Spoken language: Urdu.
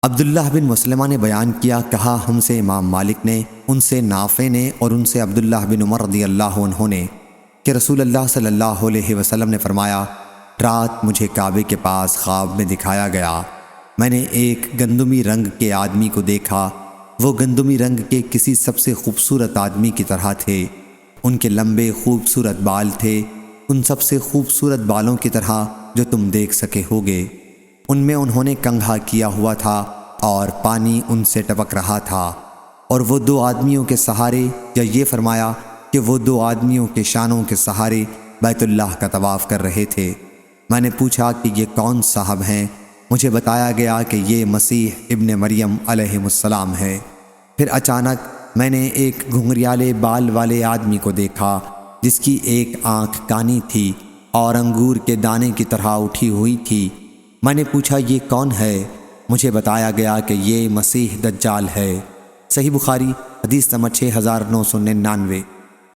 عبداللہ بن مسلمہ نے بیان کیا، کہا ہم سے امام مالک نے، ان سے نافع نے اور ان سے عبداللہ بن عمر رضی اللہ عنہ نے کہ رسول اللہ صلی اللہ علیہ وسلم نے فرمایا، رات مجھے کعبے کے پاس خواب میں دکھایا گیا، میں نے ایک گندمی رنگ کے آدمی کو دیکھا، وہ گندمی رنگ کے کسی سب سے خوبصورت آدمی کی طرح تھے، ان کے لمبے خوبصورت بال تھے، ان سب سے خوبصورت بالوں کی طرح جو تم دیکھ سکے ہوگے، ان میں انہوں نے کنگھا کیا ہوا تھا اور پانی ان سے ٹپک رہا تھا، اور وہ دو آدمیوں کے سہارے، یا یہ فرمایا کہ وہ دو آدمیوں کے شانوں کے سہارے بیت اللہ کا طواف کر رہے تھے۔ میں نے پوچھا کہ یہ کون صاحب ہیں؟ مجھے بتایا گیا کہ یہ مسیح ابن مریم علیہ السلام ہے۔ پھر اچانک میں نے ایک گھنگریالے بال والے آدمی کو دیکھا جس کی ایک آنکھ کانی تھی اور انگور کے دانے کی طرح اٹھی ہوئی تھی۔ میں نے پوچھا یہ کون ہے؟ مجھے بتایا گیا کہ یہ مسیح دجال ہے۔ صحیح بخاری حدیث نمبر 6999۔